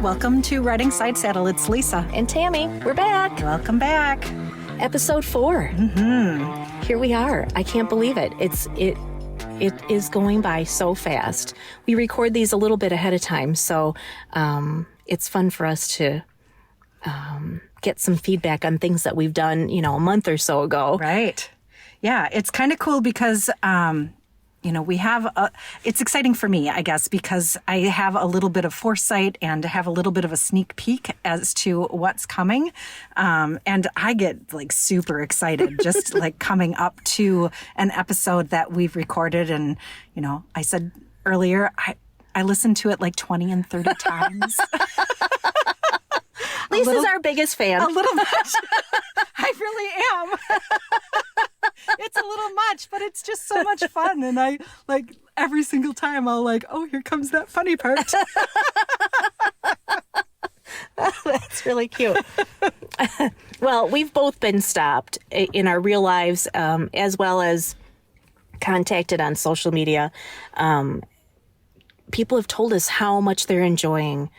welcome to Riding Side Saddle. It's Lisa. And Tammy, we're back. Welcome back. Episode 4. Here we are. I can't believe it. It is going by so fast. We record these a little bit ahead of time, so it's fun for us to get some feedback on things that we've done, a month or so ago. Right. Yeah, it's kind of cool because we have it's exciting for me, I guess, because I have a little bit of foresight and have a little bit of a sneak peek as to what's coming. And I get super excited just coming up to an episode that we've recorded. And, I said earlier, I listened to it 20 and 30 times. Lisa's our biggest fan. A little much. I really am. It's a little much, but it's just so much fun. And I every single time I'll oh, here comes that funny part. That's really cute. Well, we've both been stopped in our real lives, as well as contacted on social media. People have told us how much they're enjoying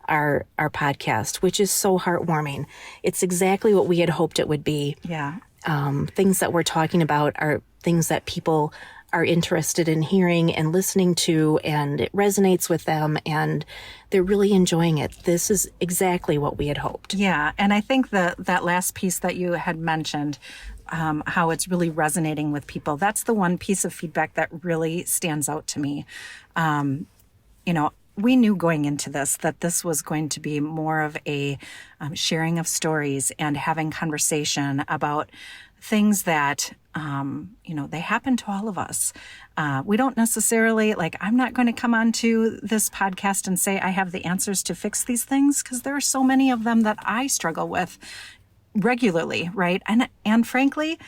our podcast, which is so heartwarming. It's exactly what we had hoped it would be. Yeah. Things that we're talking about are things that people are interested in hearing and listening to, and it resonates with them, and they're really enjoying it. This is exactly what we had hoped. Yeah, and I think that last piece that you had mentioned, how it's really resonating with people, that's the one piece of feedback that really stands out to me. We knew going into this that this was going to be more of a sharing of stories and having conversation about things that, they happen to all of us. We don't necessarily, I'm not going to come onto this podcast and say I have the answers to fix these things, because there are so many of them that I struggle with regularly, right? And frankly,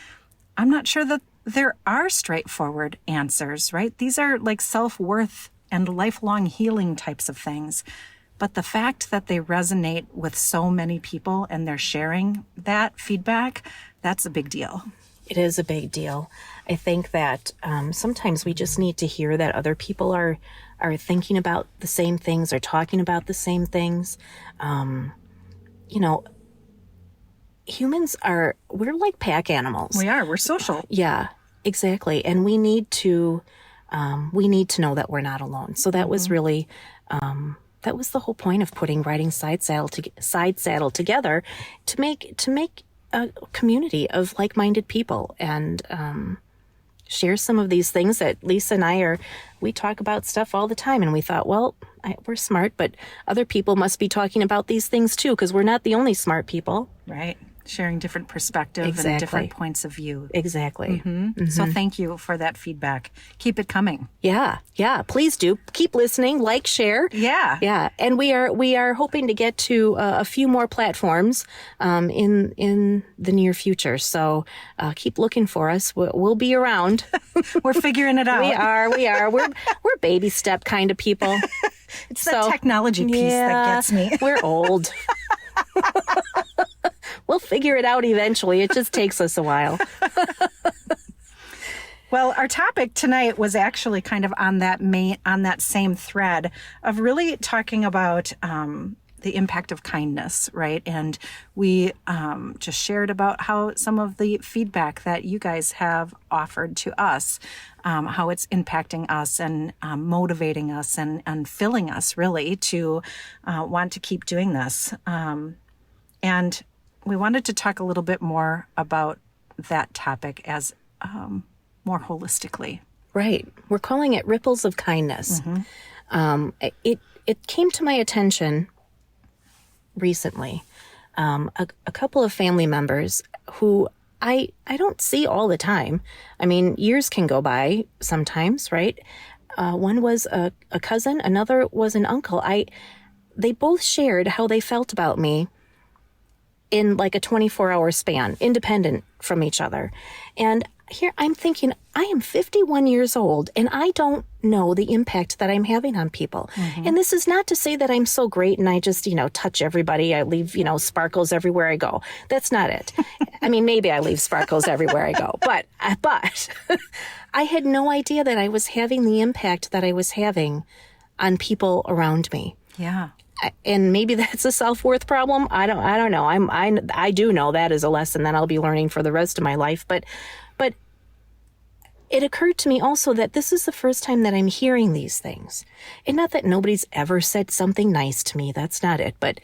I'm not sure that there are straightforward answers, right? These are self-worth and lifelong healing types of things. But the fact that they resonate with so many people and they're sharing that feedback, that's a big deal. It is a big deal. I think that sometimes we just need to hear that other people are thinking about the same things or talking about the same things. Humans we're like pack animals. We are. We're social. Yeah, exactly. And we need to know that we're not alone. So that was really, that was the whole point of putting Riding Side Saddle together, to make a community of like-minded people, and share some of these things that Lisa and we talk about stuff all the time. And we thought, well, we're smart, but other people must be talking about these things too, because we're not the only smart people. Right. Sharing different perspectives and different points of view. Exactly. So thank you for that feedback. Keep it coming. Yeah. Please do. Keep listening, share. Yeah. And we are hoping to get to a few more platforms in the near future. So keep looking for us. We'll be around. We're figuring it out. We are. We're baby step kind of people. It's the technology piece that gets me. We're old. We'll figure it out eventually. It just takes us a while. Well, our topic tonight was actually kind of on that same thread of really talking about the impact of kindness, right? And we just shared about how some of the feedback that you guys have offered to us, how it's impacting us and motivating us and filling us really to want to keep doing this. And we wanted to talk a little bit more about that topic as more holistically. Right. We're calling it Ripples of Kindness. It came to my attention recently. A couple of family members who I don't see all the time. I mean, years can go by sometimes, right? One was a cousin, another was an uncle. They both shared how they felt about me in a 24-hour span, independent from each other. And here I'm thinking, I am 51 years old and I don't know the impact that I'm having on people. And this is not to say that I'm so great and I just, touch everybody. I leave, sparkles everywhere I go. That's not it. I mean, maybe I leave sparkles everywhere I go, but I had no idea that I was having the impact that I was having on people around me. Yeah. and maybe that's a self-worth problem. I don't know. I do know that is a lesson that I'll be learning for the rest of my life. But it occurred to me also that this is the first time that I'm hearing these things. And not that nobody's ever said something nice to me. That's not it. But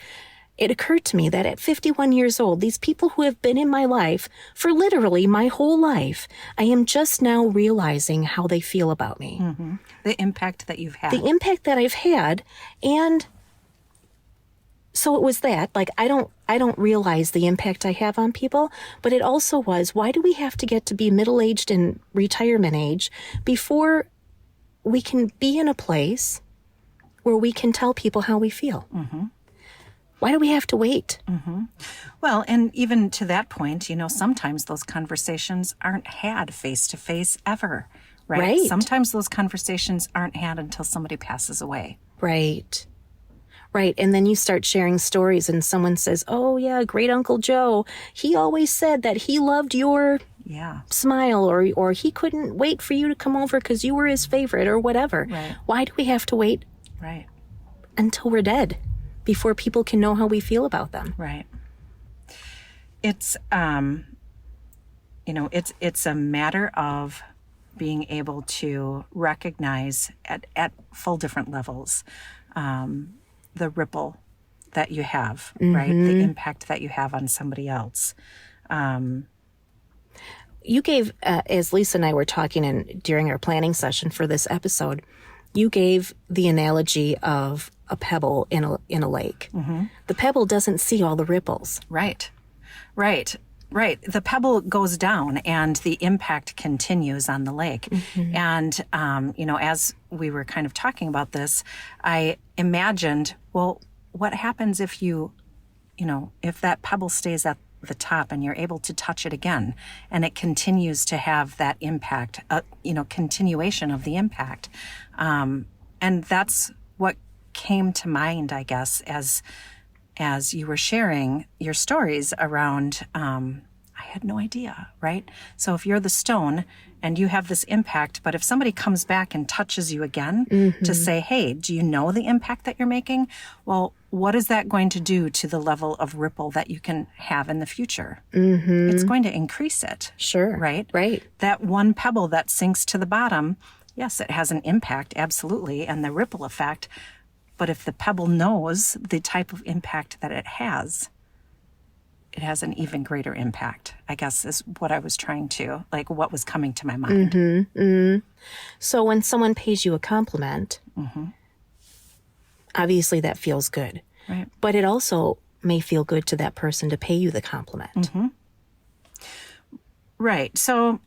it occurred to me that at 51 years old, these people who have been in my life for literally my whole life, I am just now realizing how they feel about me. Mm-hmm. The impact that you've had. The impact that I've had. And so it was that, like, I don't realize the impact I have on people, but it also was, why do we have to get to be middle-aged and retirement age before we can be in a place where we can tell people how we feel? Mm-hmm. Why do we have to wait? Mm-hmm. Well, and even to that point, sometimes those conversations aren't had face-to-face ever, right? Sometimes those conversations aren't had until somebody passes away. Right. Right. And then you start sharing stories and someone says, oh, yeah, great Uncle Joe, he always said that he loved your smile, or he couldn't wait for you to come over because you were his favorite or whatever. Right. Why do we have to wait until we're dead before people can know how we feel about them? Right. It's, it's a matter of being able to recognize at full different levels the ripple that you have, right? The impact that you have on somebody else. You gave, as Lisa and I were talking during our planning session for this episode, you gave the analogy of a pebble in a lake. Mm-hmm. The pebble doesn't see all the ripples. Right. The pebble goes down and the impact continues on the lake. Mm-hmm. And, as we were kind of talking about this, I imagined, well, what happens if if that pebble stays at the top and you're able to touch it again and it continues to have that impact, continuation of the impact. And that's what came to mind, I guess, as you were sharing your stories around, I had no idea, right? So if you're the stone and you have this impact, but if somebody comes back and touches you again to say, hey, do you know the impact that you're making? Well, what is that going to do to the level of ripple that you can have in the future? Mm-hmm. It's going to increase it. Sure. Right? Right. That one pebble that sinks to the bottom, yes, it has an impact, absolutely, and the ripple effect. But if the pebble knows the type of impact that it has an even greater impact, I guess is what I was trying to, what was coming to my mind. Mm-hmm. Mm-hmm. So when someone pays you a compliment, obviously that feels good. Right. But it also may feel good to that person to pay you the compliment. Mm-hmm. Right. So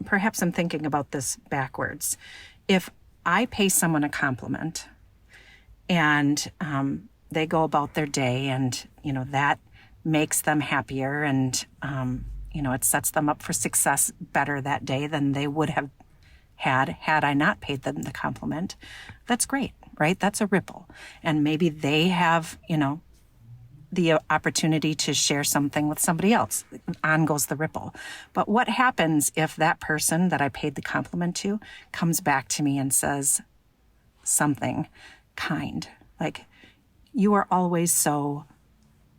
perhaps I'm thinking about this backwards. If I pay someone a compliment and they go about their day and, that makes them happier and, it sets them up for success better that day than they would have had I not paid them the compliment, that's great, right? That's a ripple. And maybe they have, the opportunity to share something with somebody else. On goes the ripple. But what happens if that person that I paid the compliment to comes back to me and says something kind, like, you are always so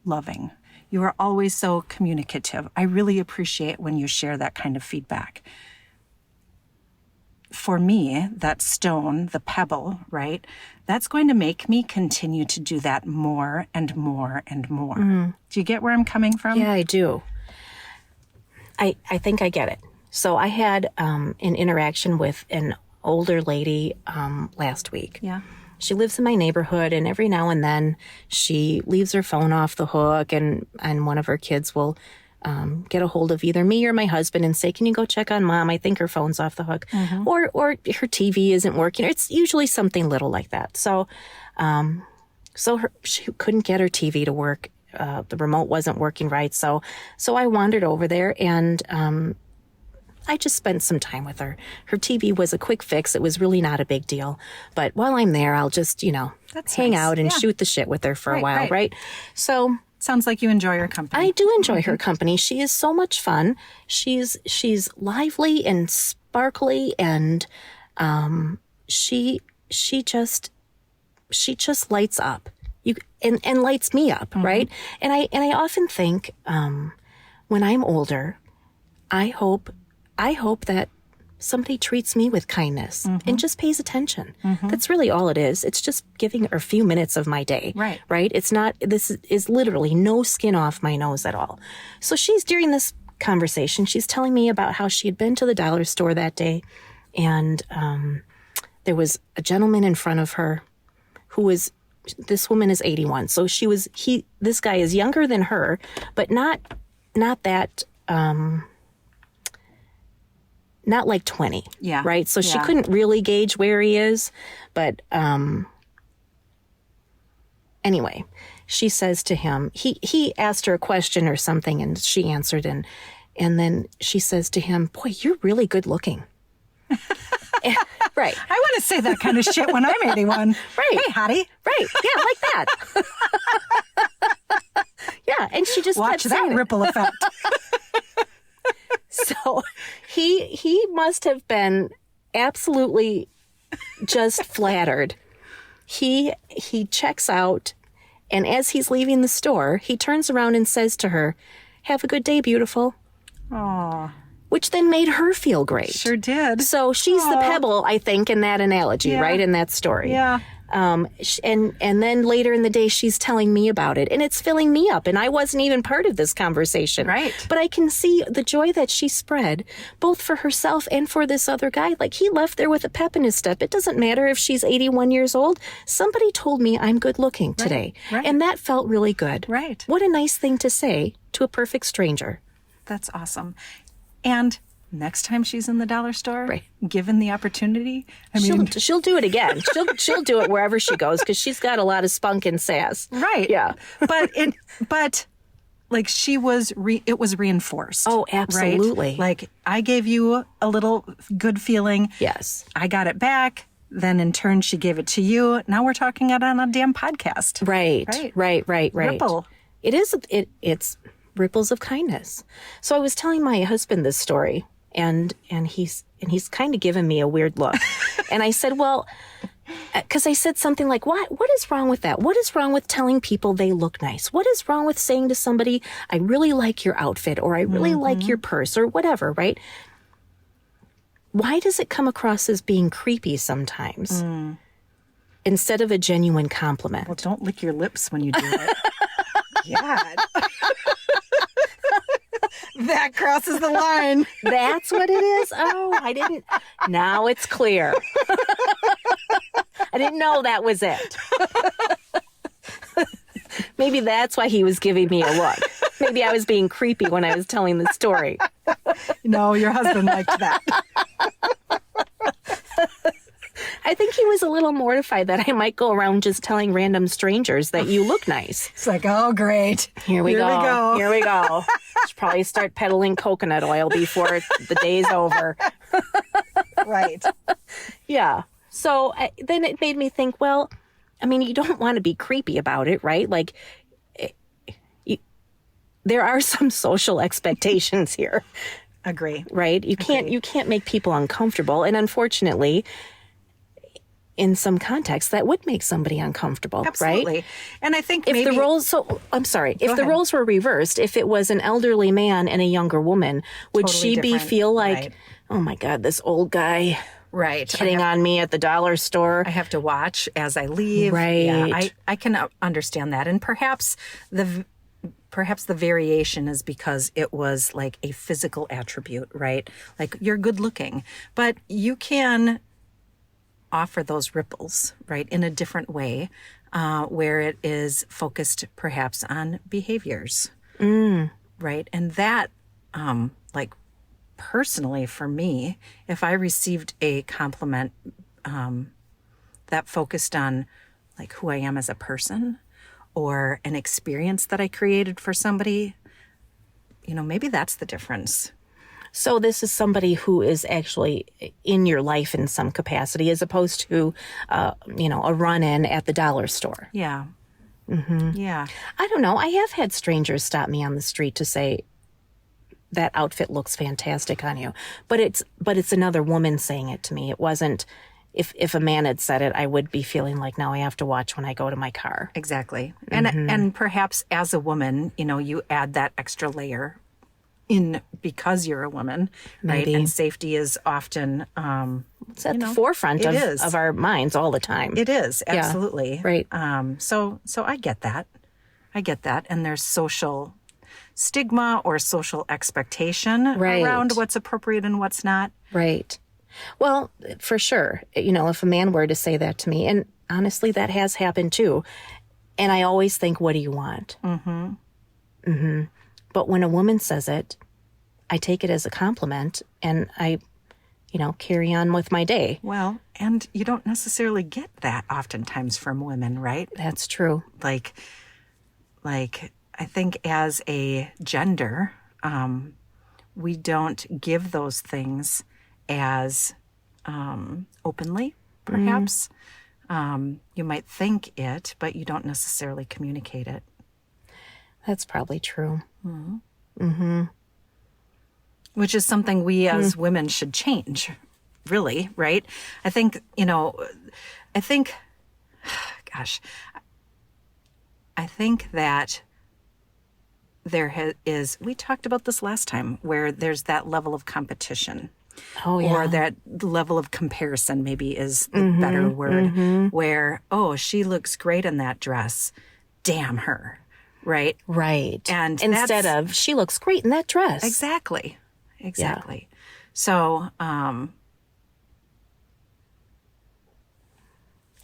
loving. You are always so communicative. I really appreciate when you share that kind of feedback. For me, that stone, the pebble, right, that's going to make me continue to do that more and more and more. Mm. Do you get where I'm coming from? Yeah, I do. I think I get it. So I had an interaction with an older lady last week. Yeah. She lives in my neighborhood, and every now and then she leaves her phone off the hook, and one of her kids will get a hold of either me or my husband and say, can you go check on Mom? I think her phone's off the hook. Mm-hmm. Or her TV isn't working. It's usually something little like that. So she couldn't get her TV to work. The remote wasn't working right. So I wandered over there and I just spent some time with her. Her TV was a quick fix. It was really not a big deal. But while I'm there, I'll just, That's hang nice. out and shoot the shit with her for a while, right? So sounds like you enjoy her company. I do enjoy her company. She is so much fun. She's lively and sparkly, and she just she just lights up. And lights me up, right? And I often think, when I'm older, I hope that somebody treats me with kindness and just pays attention. That's really all it is. It's just giving her a few minutes of my day. Right? It's not, this is literally no skin off my nose at all. So during this conversation, she's telling me about how she had been to the dollar store that day, and there was a gentleman in front of her this woman is 81. So this guy is younger than her, but not that, not like 20. Yeah. Right. So she couldn't really gauge where he is. But anyway, she says to him, he asked her a question or something, and she answered. And then she says to him, "Boy, you're really good looking." Right. I want to say that kind of shit when I'm 81. Right. Hey, hottie. Right. Yeah, like that. Yeah. And she just Watch kept that saying ripple effect. So he must have been absolutely just flattered. He checks out, and as he's leaving the store, he turns around and says to her, "Have a good day, beautiful." Aw. Which then made her feel great. Sure did. So she's the pebble, I think, in that analogy, right? In that story. Yeah. And then later in the day, she's telling me about it, and it's filling me up. And I wasn't even part of this conversation. Right. But I can see the joy that she spread, both for herself and for this other guy. Like, he left there with a pep in his step. It doesn't matter if she's 81 years old. Somebody told me I'm good looking today. Right. And that felt really good. Right. What a nice thing to say to a perfect stranger. That's awesome. And next time she's in the dollar store, Right. given the opportunity, I mean, She'll do it again. She'll do it wherever she goes, because she's got a lot of spunk and sass. right. Yeah. but like it was reinforced. Oh, absolutely. Right? Like, I gave you a little good feeling. Yes. I got it back. Then in turn, she gave it to you. Now we're talking it on a damn podcast. Right. Ripple. It's ripples of kindness. So I was telling my husband this story, and he's kind of giving me a weird look. And I said, well, because I said something like, what is wrong with that? What is wrong with telling people they look nice? What is wrong with saying to somebody, I really like your outfit, or I really like your purse, or whatever, right? Why does it come across as being creepy sometimes instead of a genuine compliment? Well, don't lick your lips when you do it. God. That crosses the line. That's what it is? Oh, I didn't. Now it's clear. I didn't know that was it. Maybe that's why he was giving me a look. Maybe I was being creepy when I was telling the story. No, your husband liked that. I think he was a little mortified that I might go around just telling random strangers that you look nice. It's like, oh, great. Here we go. Here we go. Should probably start peddling coconut oil before the day's over. Right. Yeah. So then it made me think, well, I mean, you don't want to be creepy about it, right? Like, there are some social expectations here. Agree. Right? You can't make people uncomfortable. And unfortunately, in some contexts, that would make somebody uncomfortable, Absolutely. Right? And I think if maybe... the roles, I'm sorry, if the ahead. roles were reversed, if it was an elderly man and a younger woman, would Totally she different. feel like, Right. oh my God, this old guy Right. hitting on me at the dollar store? I have to watch as I leave. Right. Yeah, I can understand that. And perhaps the variation is because it was like a physical attribute, right? Like, you're good looking, but you can offer those ripples, right, in a different way, where it is focused perhaps on behaviors, right? And that, like, personally for me, if I received a compliment that focused on like who I am as a person or an experience that I created for somebody, maybe that's the difference. So this is somebody who is actually in your life in some capacity, as opposed to, a run-in at the dollar store. Yeah. Mm-hmm. Yeah. I don't know. I have had strangers stop me on the street to say, that outfit looks fantastic on you. But it's another woman saying it to me. It wasn't if a man had said it, I would be feeling like now I have to watch when I go to my car. Exactly. And perhaps as a woman, you add that extra layer in because you're a woman, right? Maybe. And safety is often It's at the forefront of our minds all the time. It is, absolutely. Right. So I get that. And there's social stigma or social expectation around what's appropriate and what's not. Right. Well, for sure. If a man were to say that to me, and honestly, that has happened too. And I always think, what do you want? Mm-hmm. Mm-hmm. But when a woman says it, I take it as a compliment and I, carry on with my day. Well, and you don't necessarily get that oftentimes from women, right? That's true. Like I think as a gender, we don't give those things as openly, perhaps. You might think it, but you don't necessarily communicate it. That's probably true. Mm-hmm. Mm-hmm. Which is something we as women should change, really, right? I think, I think that there is, we talked about this last time, where there's that level of competition. Oh, yeah. Or that level of comparison maybe is the better word, where, she looks great in that dress. Damn her. Right? Right. And instead of, she looks great in that dress. Exactly. So,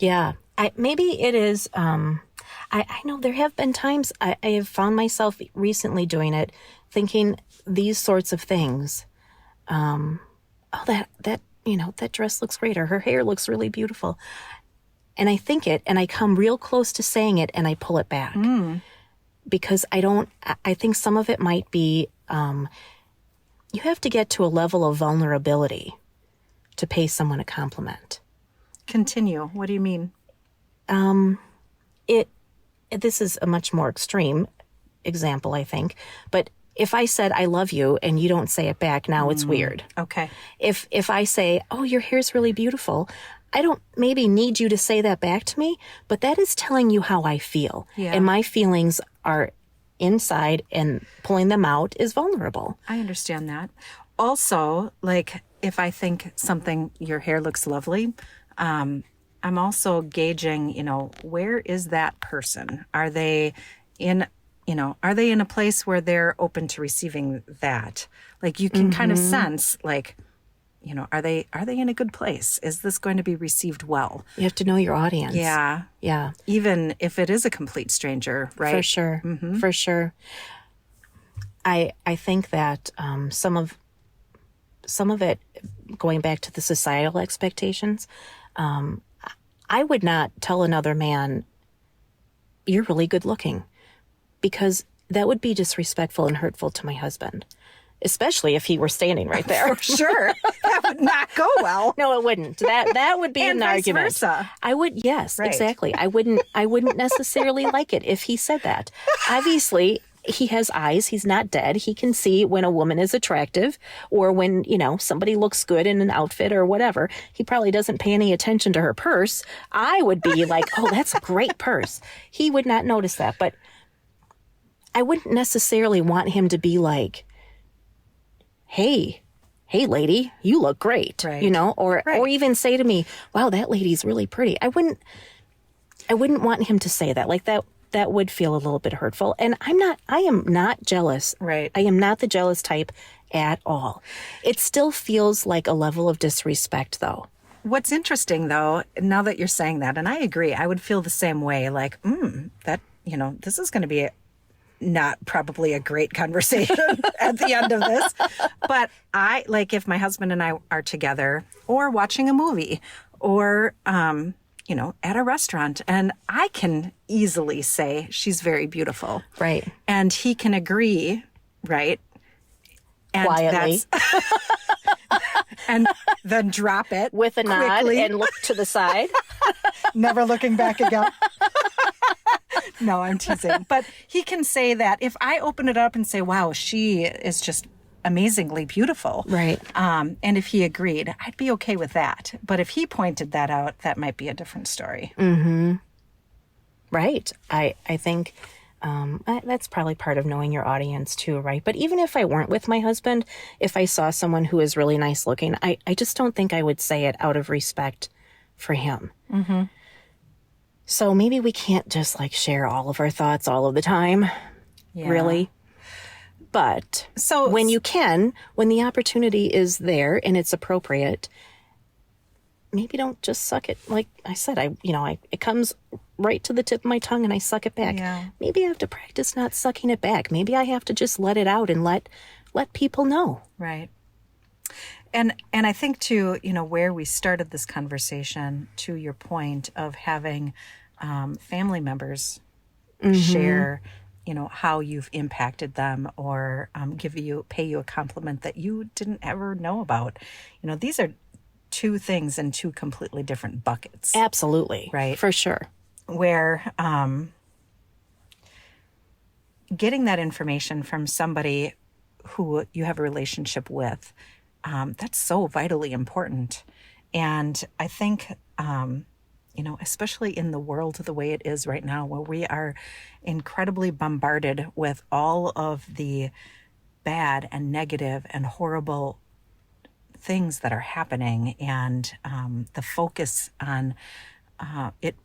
yeah, maybe it is, I know there have been times I have found myself recently doing it, thinking these sorts of things. That dress looks great, or her hair looks really beautiful. And I think it, and I come real close to saying it, and I pull it back. Because I think some of it might be, you have to get to a level of vulnerability to pay someone a compliment. Continue. What do you mean? This is a much more extreme example, I think. But if I said, I love you, and you don't say it back, now it's weird. Okay. If I say, oh, your hair's really beautiful, I don't maybe need you to say that back to me, but that is telling you how I feel. Yeah. And my feelings are inside, and pulling them out is vulnerable. I understand that. Also, if I think your hair looks lovely, I'm also gauging, where is that person? Are they in a place where they're open to receiving that? You can kind of sense, are they in a good place? Is this going to be received well? You have to know your audience. Yeah. Yeah. Even if it is a complete stranger, right? For sure. For sure. I think that some of it, going back to the societal expectations, I would not tell another man, you're really good looking, because that would be disrespectful and hurtful to my husband, especially if he were standing right there. For sure. That would not go well. No, it wouldn't. That would be and an vice argument. Versa. I would, yes, Right. exactly. I wouldn't necessarily like it if he said that. Obviously, he has eyes. He's not dead. He can see when a woman is attractive, or when, somebody looks good in an outfit or whatever. He probably doesn't pay any attention to her purse. I would be like, oh, that's a great purse. He would not notice that, but I wouldn't necessarily want him to be like, hey lady, you look great, right. Or even say to me, wow, that lady's really pretty. I wouldn't want him to say that. Like that would feel a little bit hurtful. And I am not jealous. Right. I am not the jealous type at all. It still feels like a level of disrespect, though. What's interesting, though, now that you're saying that, and I agree, I would feel the same way, this is going to be not probably a great conversation at the end of this. But if my husband and I are together or watching a movie or, at a restaurant, and I can easily say she's very beautiful. Right. And he can agree, right? And quietly. And then drop it with a nod quickly. And look to the side. Never looking back again. No, I'm teasing. But he can say that if I open it up and say, wow, she is just amazingly beautiful. Right. And if he agreed, I'd be okay with that. But if he pointed that out, that might be a different story. Right. I think that's probably part of knowing your audience too, right? But even if I weren't with my husband, if I saw someone who is really nice looking, I just don't think I would say it out of respect for him. So maybe we can't just like share all of our thoughts all of the time, really. But So when you can, when the opportunity is there and it's appropriate, maybe don't just suck it. Like I said, it comes right to the tip of my tongue and I suck it back. Yeah. Maybe I have to practice not sucking it back. Maybe I have to just let it out and let people know. Right. And I think too, where we started this conversation, to your point of having family members share, how you've impacted them, or pay you a compliment that you didn't ever know about. These are two things in two completely different buckets. Absolutely. Right. For sure. Where getting that information from somebody who you have a relationship with, that's so vitally important. And I think, especially in the world the way it is right now, where we are incredibly bombarded with all of the bad and negative and horrible things that are happening, and the focus on it,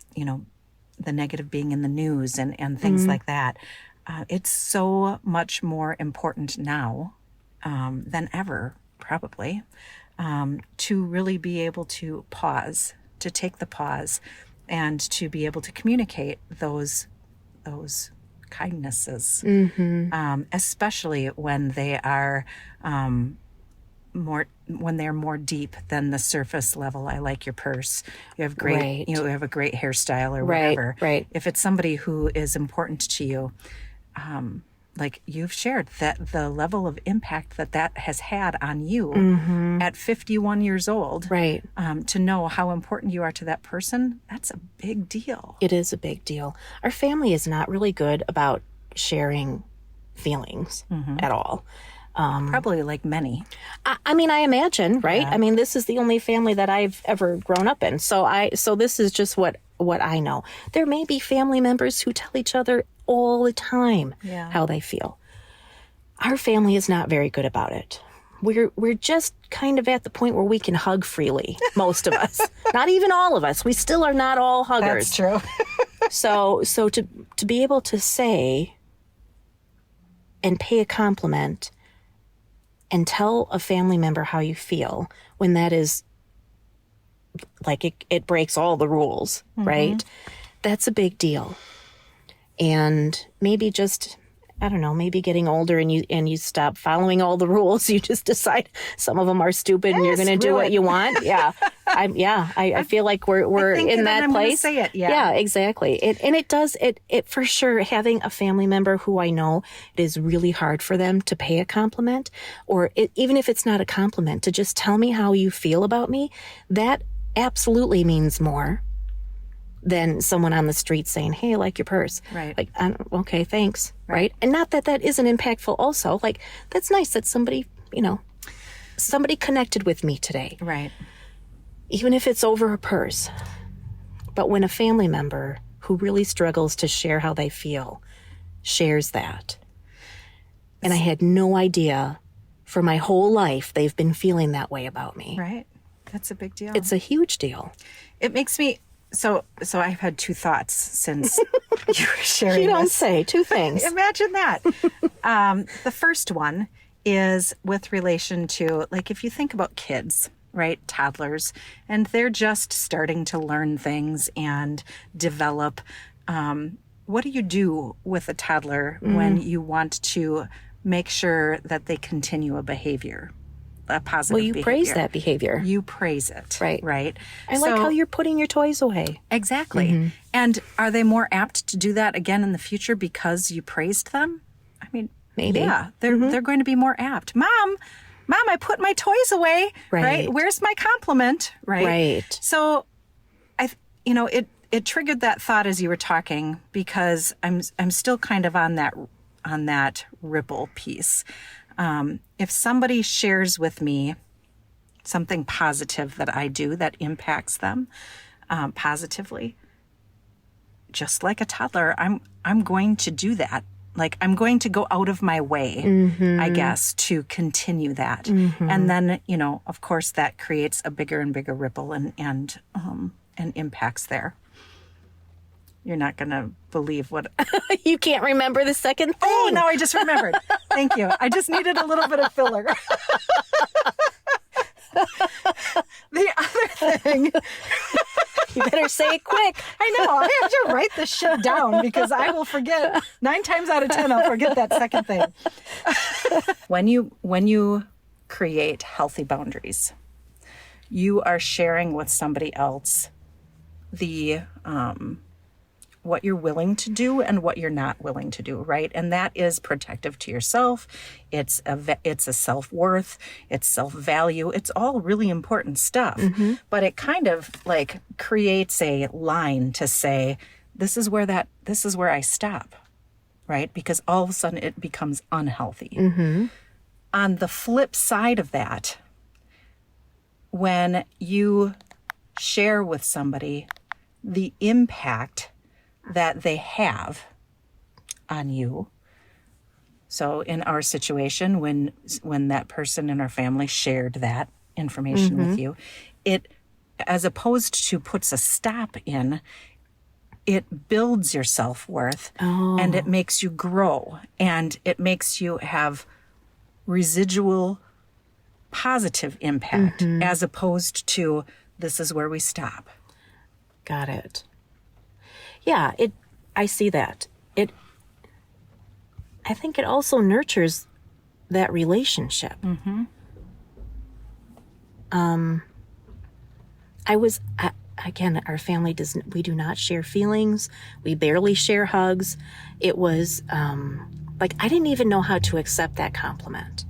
the negative being in the news and things like that. It's so much more important now than ever, probably, to really be able to pause, to take the pause, and to be able to communicate those kindnesses, especially when they are more deep than the surface level. I like your purse. You have great, Right. you have a great hairstyle, or Right, whatever. right. If it's somebody who is important to you, like you've shared, that the level of impact that has had on you at 51 years old, Right. To know how important you are to that person, that's a big deal. It is a big deal. Our family is not really good about sharing feelings at all. Probably like many. I mean, I imagine, right? Yeah. I mean, this is the only family that I've ever grown up in. So this is just what I know. There may be family members who tell each other all the time how they feel. Our family is not very good about it. We're just kind of at the point where we can hug freely, most of us. Not even all of us. We still are not all huggers. That's true. So to be able to say and pay a compliment and tell a family member how you feel, when that is like it breaks all the rules, right? That's a big deal. And maybe just, I don't know, maybe getting older and you stop following all the rules. You just decide some of them are stupid and you're going to do what you want. Yeah. I feel like we're in that I'm place. Say it. Yeah. Yeah, exactly. It for sure, having a family member who I know it is really hard for them to pay a compliment, or even if it's not a compliment, to just tell me how you feel about me, that absolutely means more than someone on the street saying, "Hey, I like your purse." Right. Like, okay, thanks. Right. And not that isn't impactful also. Like, that's nice that somebody connected with me today. Right. Even if it's over a purse. But when a family member who really struggles to share how they feel shares that, and I had no idea for my whole life they've been feeling that way about me. Right. That's a big deal. It's a huge deal. It makes me so I've had two thoughts since you were sharing. You don't this. say. Two things. Imagine that. The first one is with relation to, like, if you think about kids, right? Toddlers, and they're just starting to learn things and develop. What do you do with a toddler when you want to make sure that they continue a behavior? A positive Well, you behavior. praise that behavior. You praise it. Right. Right. I like how you're putting your toys away. Exactly. And are they more apt to do that again in the future because you praised them? I mean, Maybe. Yeah, they're going to be more apt. Mom, I put my toys away. Right. Where's my compliment? Right. Right. So it triggered that thought as you were talking, because I'm still kind of on that ripple piece. If somebody shares with me something positive that I do that impacts them positively, just like a toddler, I'm going to do that. Like, I'm going to go out of my way, I guess, to continue that. And then, of course, that creates a bigger and bigger ripple and impacts there. You're not going to believe what... You can't remember the second thing. Oh, now I just remembered. Thank you. I just needed a little bit of filler. The other thing... You better say it quick. I know. I have to write this shit down because I will forget. 9 times out of 10, I'll forget that second thing. When you create healthy boundaries, you are sharing with somebody else the what you're willing to do and what you're not willing to do, right? And that is protective to yourself. It's a self-worth, it's self-value. It's all really important stuff. But it kind of like creates a line to say, this is where I stop, right? Because all of a sudden it becomes unhealthy. On the flip side of that, when you share with somebody the impact that they have on you. So in our situation, when that person in our family shared that information with you, it, as opposed to puts a stop in, it builds your self-worth and it makes you grow and it makes you have residual positive impact as opposed to this is where we stop. Got it. Yeah, I see that. I think it also nurtures that relationship. Again, our family we do not share feelings. We barely share hugs. It was, like, I didn't even know how to accept that compliment.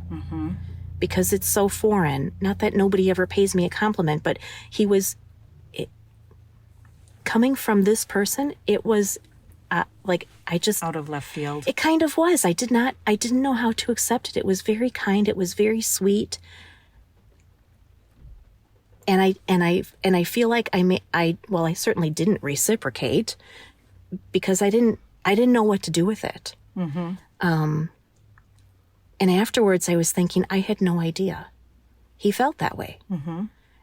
Because it's so foreign. Not that nobody ever pays me a compliment, but coming from this person, it was out of left field. It kind of was. I didn't know how to accept it. It was very kind. It was very sweet. And I feel like I certainly didn't reciprocate because I didn't know what to do with it. And afterwards I was thinking, I had no idea he felt that way.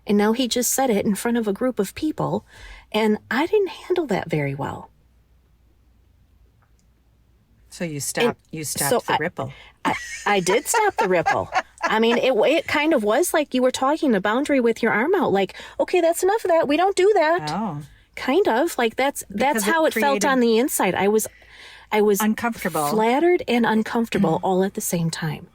And now he just said it in front of a group of people, and I didn't handle that very well. So you stopped the ripple. I did stop the ripple. I mean, it kind of was like you were talking a boundary with your arm out. Like, okay, that's enough of that. We don't do that. Oh. Kind of. Like that's how it felt on the inside. I was uncomfortable, flattered and uncomfortable all at the same time.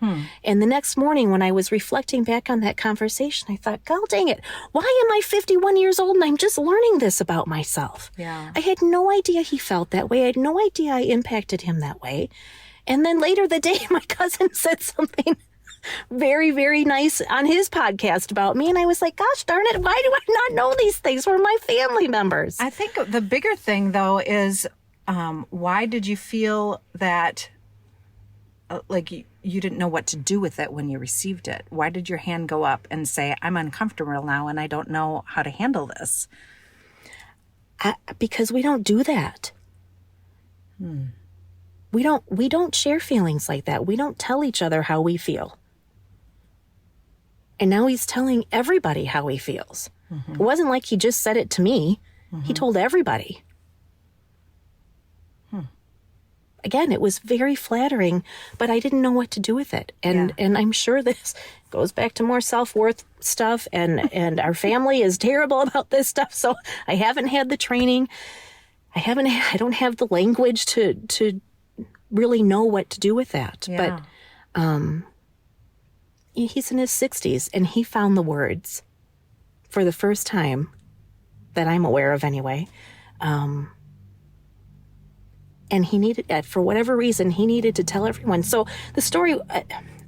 And the next morning when I was reflecting back on that conversation, I thought, God dang it, why am I 51 years old and I'm just learning this about myself? Yeah. I had no idea he felt that way. I had no idea I impacted him that way. And then later the day, my cousin said something very, very nice on his podcast about me. And I was like, gosh darn it, why do I not know these things from my family members? I think the bigger thing, though, is why did you feel that like you didn't know what to do with it when you received it? Why did your hand go up and say, I'm uncomfortable now and I don't know how to handle this? Because we don't do that. We don't share feelings like that. We don't tell each other how we feel. And now he's telling everybody how he feels. It wasn't like he just said it to me. He told everybody. Again, it was very flattering, but I didn't know what to do with it. And I'm sure this goes back to more self-worth stuff, and our family is terrible about this stuff. So I haven't had the training. I don't have the language to really know what to do with that. Yeah. But he's in his 60s, and he found the words for the first time that I'm aware of anyway. And he needed, for whatever reason, he needed to tell everyone. So the story,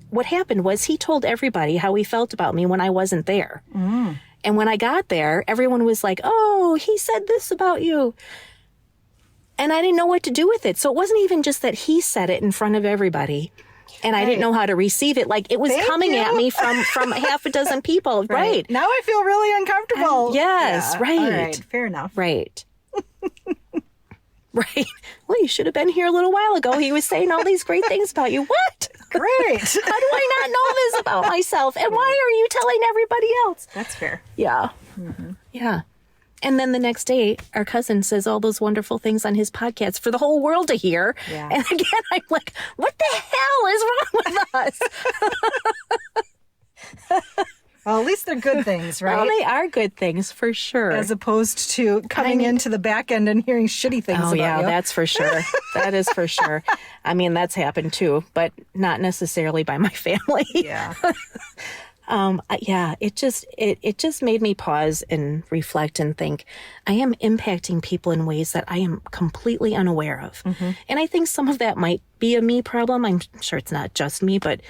what happened was he told everybody how he felt about me when I wasn't there. And when I got there, everyone was like, oh, he said this about you. And I didn't know what to do with it. So it wasn't even just that he said it in front of everybody. And I didn't know how to receive it. Like, it was Thank coming you. at me from half a dozen people. Right. Now I feel really uncomfortable. Yes, right. All right. Fair enough. Right. Right. Well, you should have been here a little while ago. He was saying all these great things about you. What? Great. How do I not know this about myself? And why are you telling everybody else? That's fair. Yeah. Yeah. And then the next day, our cousin says all those wonderful things on his podcast for the whole world to hear. Yeah. And again, I'm like, what the hell is wrong with us? Well, at least they're good things, right? Well, they are good things for sure. As opposed to coming into the back end and hearing shitty things Oh, about yeah, you. that's for sure. That is for sure. I mean, that's happened too, but not necessarily by my family. Yeah. Yeah, it just made me pause and reflect and think, I am impacting people in ways that I am completely unaware of. And I think some of that might be a me problem. I'm sure it's not just me, but,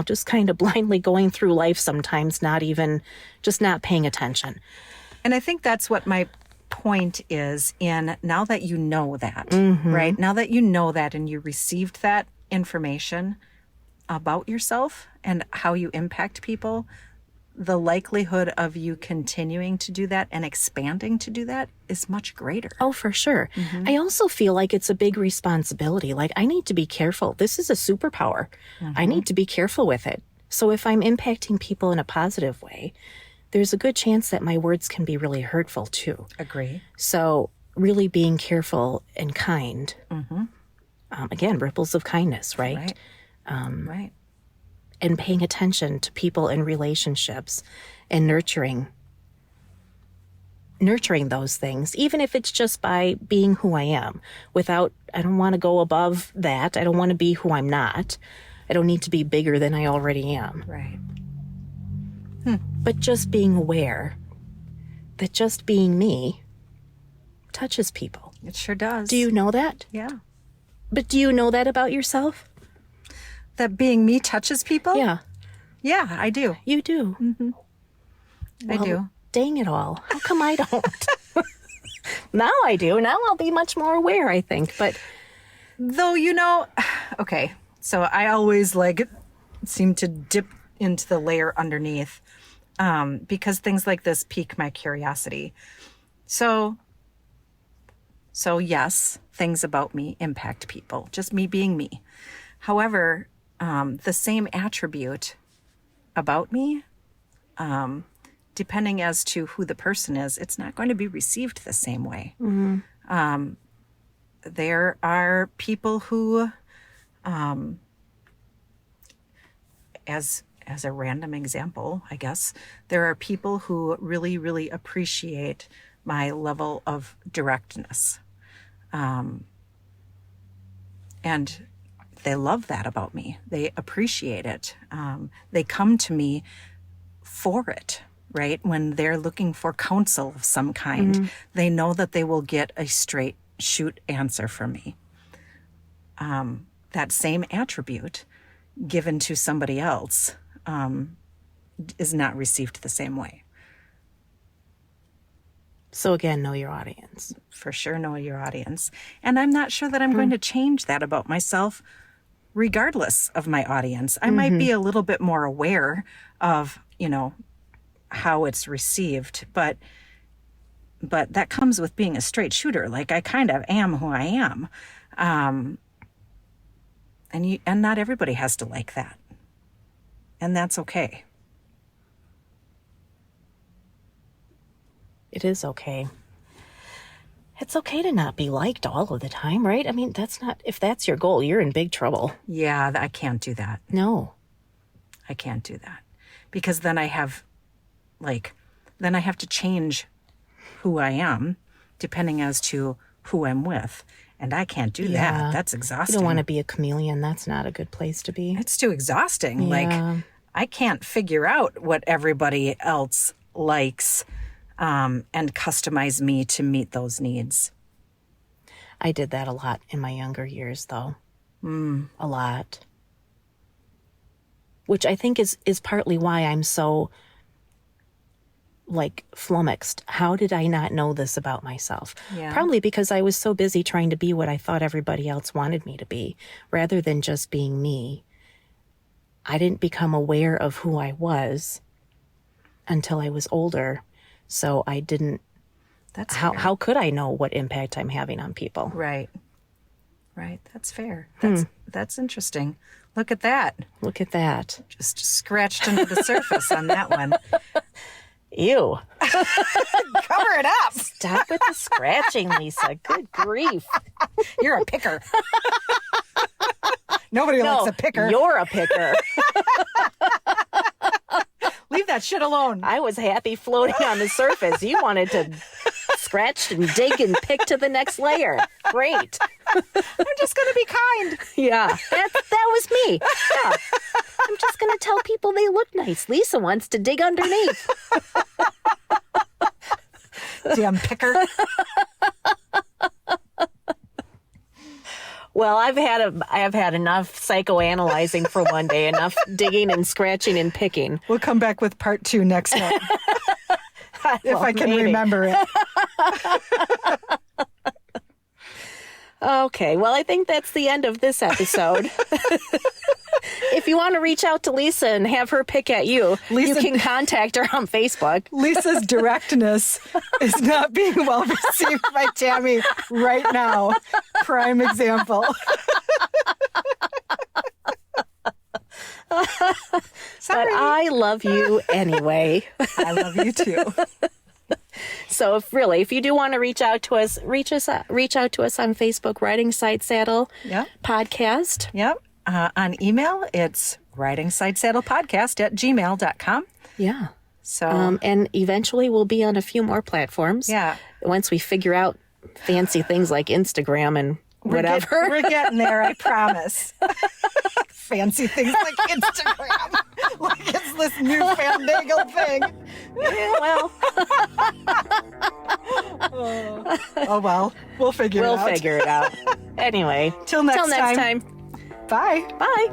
just kind of blindly going through life sometimes, not paying attention. And I think that's what my point is in now that you know that, right? Now that you know that and you received that information about yourself and how you impact people, the likelihood of you continuing to do that and expanding to do that is much greater. Oh, for sure. I also feel like it's a big responsibility. Like, I need to be careful. This is a superpower. I need to be careful with it. So if I'm impacting people in a positive way, there's a good chance that my words can be really hurtful too. Agree. So really being careful and kind. Again, ripples of kindness, right? Right. Right. And paying attention to people and relationships and nurturing those things, even if it's just by being who I am I don't want to go above that. I don't want to be who I'm not. I don't need to be bigger than I already am. Right. But just being aware that just being me touches people. It sure does. Do you know that? Yeah. But do you know that about yourself? That being me touches people? Yeah, Yeah, I do. you do. I do. Dang it all. How come I don't? Now I do. Now I'll be much more aware, I think. But Though, okay, so I always seem to dip into the layer underneath because things like this pique my curiosity. So yes, things about me impact people, just me being me. However, the same attribute about me, depending as to who the person is, it's not going to be received the same way. There are people who, as a random example, I guess, there are people who really, really appreciate my level of directness. And they love that about me. They appreciate it. They come to me for it, right? When they're looking for counsel of some kind, they know that they will get a straight shoot answer from me. That same attribute given to somebody else is not received the same way. so again, know your audience. For sure, know your audience. And I'm not sure that I'm going to change that about myself regardless of my audience. I might be a little bit more aware of, how it's received, but that comes with being a straight shooter. Like, I kind of am who I am. And not everybody has to like that. And that's okay. It is okay. It's okay to not be liked all of the time, right? I mean, if that's your goal, you're in big trouble. Yeah, I can't do that. No. I can't do that. Because then I have to change who I am depending as to who I'm with. And I can't do that. That's exhausting. You don't want to be a chameleon. That's not a good place to be. It's too exhausting. Yeah. Like, I can't figure out what everybody else likes and customize me to meet those needs. I did that a lot in my younger years, though. A lot. Which I think is partly why I'm so like flummoxed. How did I not know this about myself? Yeah. Probably because I was so busy trying to be what I thought everybody else wanted me to be, rather than just being me. I didn't become aware of who I was until I was older. So I didn't, That's how could I know what impact I'm having on people? Right. Right. That's fair. That's interesting. Look at that. Look at that. Just scratched under the surface on that one. Ew. Cover it up. Stop with the scratching, Lisa. Good grief. You're a picker. Nobody likes a picker. You're a picker. Leave that shit alone. I was happy floating on the surface. You wanted to scratch and dig and pick to the next layer. Great. I'm just going to be kind. Yeah, that was me. Yeah. I'm just going to tell people they look nice. Lisa wants to dig underneath. Damn picker. Well, I've had enough psychoanalyzing for one day, enough digging and scratching and picking. We'll come back with part 2 next time. If I can remember it. Okay, well, I think that's the end of this episode. If you want to reach out to Lisa and have her pick at you, you can contact her on Facebook. Lisa's directness is not being well received by Tammy right now. Prime example. But I love you anyway. I love you too. So if you do want to reach out to us, reach out to us on Facebook, Riding Side Saddle Podcast. Yep. On email, it's ridingsidesaddlepodcast@gmail.com. Yeah. So, and eventually we'll be on a few more platforms. Yeah. Once we figure out fancy things like Instagram and whatever. We're getting there, I promise. Fancy things like Instagram. Like it's this new fandangled thing. Yeah, well. Oh, well. We'll figure it out. We'll figure it out. Anyway. Till next time. Bye. Bye.